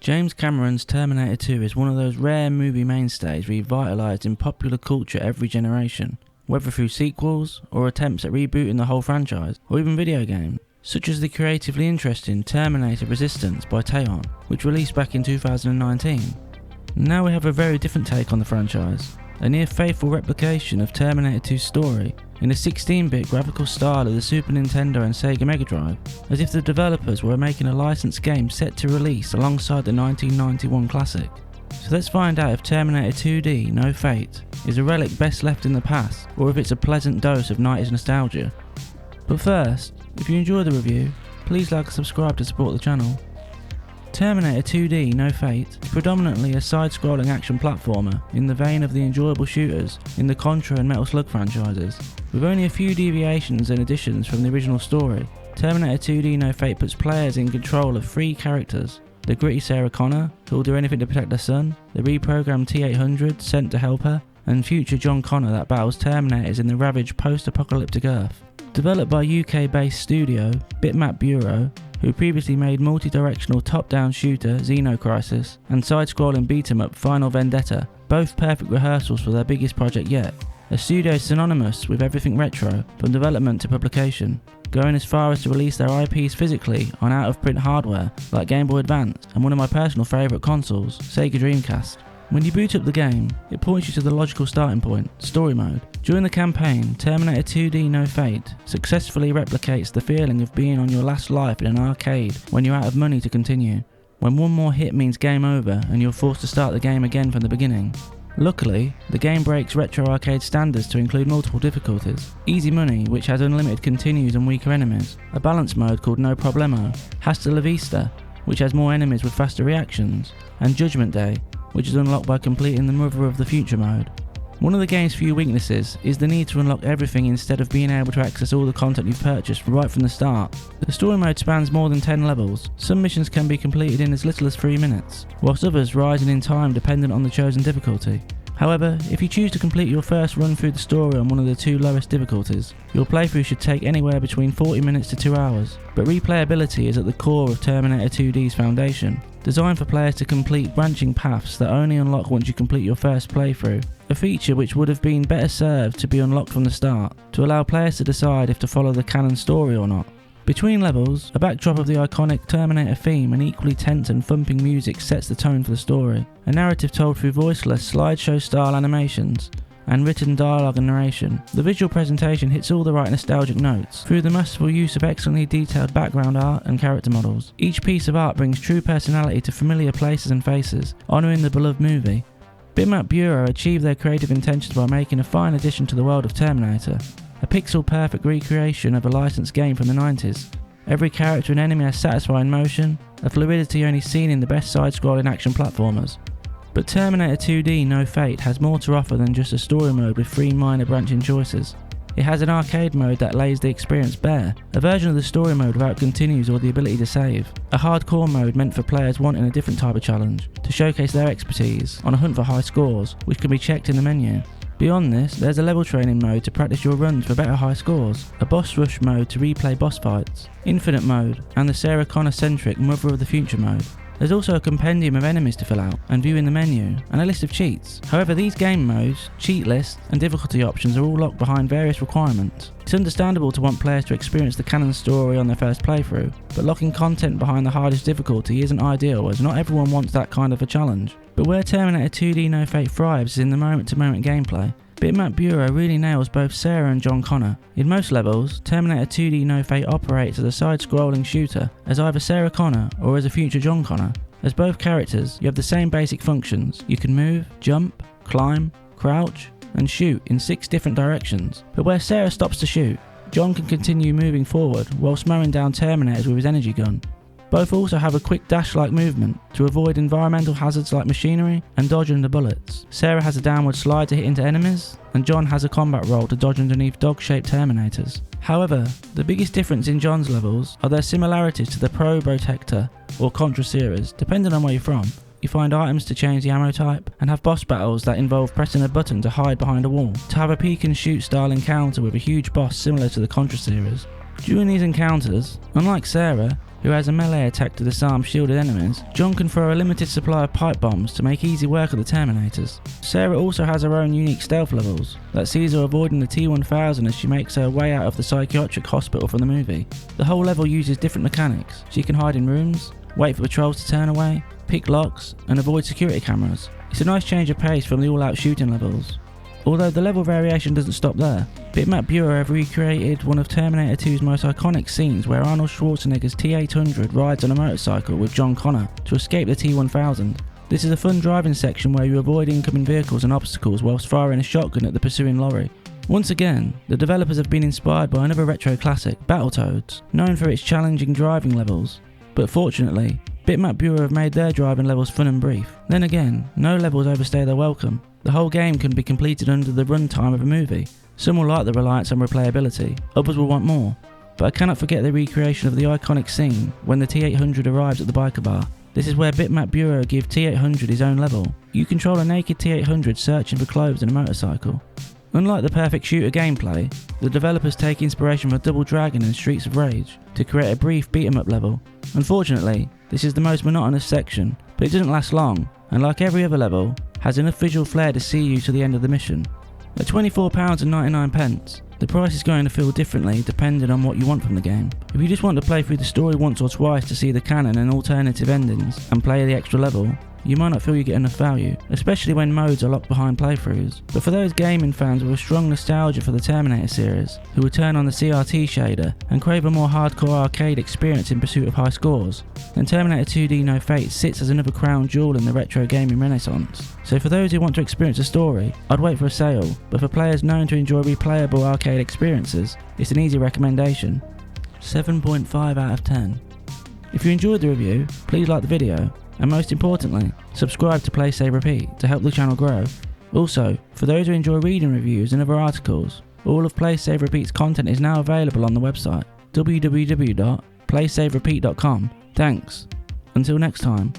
James Cameron's Terminator 2 is one of those rare movie mainstays revitalised in popular culture every generation, whether through sequels or attempts at rebooting the whole franchise, or even video games, such as the creatively interesting Terminator Resistance by Teon, which released back in 2019. Now we have a very different take on the franchise, a near faithful replication of Terminator 2's story in a 16-bit graphical style of the Super Nintendo and Sega Mega Drive, as if the developers were making a licensed game set to release alongside the 1991 classic. So let's find out if Terminator 2D No Fate is a relic best left in the past, or if it's a pleasant dose of 90s nostalgia. But first, if you enjoy the review, please like and subscribe to support the channel. Terminator 2D No Fate is predominantly a side-scrolling action platformer in the vein of the enjoyable shooters in the Contra and Metal Slug franchises. With only a few deviations and additions from the original story, Terminator 2D No Fate puts players in control of three characters: the gritty Sarah Connor, who will do anything to protect her son, the reprogrammed T-800 sent to help her, and future John Connor that battles Terminators in the ravaged post-apocalyptic Earth. Developed by UK-based studio Bitmap Bureau, who previously made multi-directional top-down shooter Xenocrisis and side-scrolling beat-em-up Final Vendetta, both perfect rehearsals for their biggest project yet. A studio synonymous with everything retro, from development to publication, going as far as to release their IPs physically on out-of-print hardware like Game Boy Advance and one of my personal favourite consoles, Sega Dreamcast. When you boot up the game, it points you to the logical starting point, Story Mode. During the campaign, Terminator 2D No Fate successfully replicates the feeling of being on your last life in an arcade when you're out of money to continue, when one more hit means game over and you're forced to start the game again from the beginning. Luckily, the game breaks retro arcade standards to include multiple difficulties: Easy Money, which has unlimited continues and weaker enemies, a balance mode called No Problemo, Hasta La Vista, which has more enemies with faster reactions, and Judgment Day, which is unlocked by completing the Mother of the Future mode. One of the game's few weaknesses is the need to unlock everything instead of being able to access all the content you've purchased right from the start. The story mode spans more than 10 levels. Some missions can be completed in as little as 3 minutes, whilst others rising in time dependent on the chosen difficulty. However, if you choose to complete your first run through the story on one of the two lowest difficulties, your playthrough should take anywhere between 40 minutes to 2 hours. But replayability is at the core of Terminator 2D's foundation, designed for players to complete branching paths that only unlock once you complete your first playthrough, a feature which would have been better served to be unlocked from the start, to allow players to decide if to follow the canon story or not. Between levels, a backdrop of the iconic Terminator theme and equally tense and thumping music sets the tone for the story, a narrative told through voiceless slideshow-style animations and written dialogue and narration. The visual presentation hits all the right nostalgic notes through the masterful use of excellently detailed background art and character models. Each piece of art brings true personality to familiar places and faces, honouring the beloved movie. Bitmap Bureau achieved their creative intentions by making a fine addition to the world of Terminator, a pixel-perfect recreation of a licensed game from the 90s. Every character and enemy has satisfying motion, a fluidity only seen in the best side-scrolling action platformers. But Terminator 2D No Fate has more to offer than just a story mode with 3 minor branching choices. It has an arcade mode that lays the experience bare, a version of the story mode without continues or the ability to save, a hardcore mode meant for players wanting a different type of challenge, to showcase their expertise on a hunt for high scores, which can be checked in the menu. Beyond this, there's a level training mode to practice your runs for better high scores, a boss rush mode to replay boss fights, infinite mode, and the Sarah Connor-centric Mother of the Future mode. There's also a compendium of enemies to fill out and view in the menu, and a list of cheats. However, these game modes, cheat lists, and difficulty options are all locked behind various requirements. It's understandable to want players to experience the canon story on their first playthrough, but locking content behind the hardest difficulty isn't ideal, as not everyone wants that kind of a challenge. But where Terminator 2D No Fate thrives is in the moment-to-moment gameplay. Bitmap Bureau really nails both Sarah and John Connor. In most levels, Terminator 2D No Fate operates as a side-scrolling shooter as either Sarah Connor or as a future John Connor. As both characters, you have the same basic functions. You can move, jump, climb, crouch, and shoot in 6 different directions. But where Sarah stops to shoot, John can continue moving forward whilst mowing down Terminators with his energy gun. Both also have a quick dash-like movement to avoid environmental hazards like machinery and dodge under bullets. Sarah has a downward slide to hit into enemies, and John has a combat roll to dodge underneath dog-shaped Terminators. However, the biggest difference in John's levels are their similarities to the Pro Protector or Contra series. Depending on where you're from, you find items to change the ammo type, and have boss battles that involve pressing a button to hide behind a wall, to have a peek and shoot style encounter with a huge boss similar to the Contra series. During these encounters, unlike Sarah, who has a melee attack to disarm shielded enemies, John can throw a limited supply of pipe bombs to make easy work of the Terminators. Sarah also has her own unique stealth levels that sees her avoiding the T-1000 as she makes her way out of the psychiatric hospital from the movie. The whole level uses different mechanics. She can hide in rooms, wait for patrols to turn away, pick locks, and avoid security cameras. It's a nice change of pace from the all-out shooting levels. Although the level variation doesn't stop there, Bitmap Bureau have recreated one of Terminator 2's most iconic scenes where Arnold Schwarzenegger's T-800 rides on a motorcycle with John Connor to escape the T-1000. This is a fun driving section where you avoid incoming vehicles and obstacles whilst firing a shotgun at the pursuing lorry. Once again, the developers have been inspired by another retro classic, Battletoads, known for its challenging driving levels. But fortunately, Bitmap Bureau have made their driving levels fun and brief. Then again, no levels overstay their welcome. The whole game can be completed under the runtime of a movie. Some will like the reliance on replayability, others will want more. But I cannot forget the recreation of the iconic scene when the T-800 arrives at the biker bar. This is where Bitmap Bureau give T-800 his own level. You control a naked T-800 searching for clothes and a motorcycle. Unlike the perfect shooter gameplay, the developers take inspiration from Double Dragon and Streets of Rage to create a brief beat-em-up level. Unfortunately, this is the most monotonous section, but it doesn't last long, and like every other level, has enough visual flair to see you to the end of the mission. At £24.99, the price is going to feel differently depending on what you want from the game. If you just want to play through the story once or twice to see the canon and alternative endings and play the extra level, you might not feel you get enough value, especially when modes are locked behind playthroughs. But for those gaming fans with a strong nostalgia for the Terminator series, who will turn on the CRT shader and crave a more hardcore arcade experience in pursuit of high scores, then Terminator 2D No Fate sits as another crown jewel in the retro gaming renaissance. So for those who want to experience a story, I'd wait for a sale, but for players known to enjoy replayable arcade experiences, it's an easy recommendation. 7.5 out of 10. If you enjoyed the review, please like the video, and most importantly, subscribe to Play Save Repeat to help the channel grow. Also, for those who enjoy reading reviews and other articles, all of Play Save Repeat's content is now available on the website www.playsaverepeat.com. Thanks. Until next time.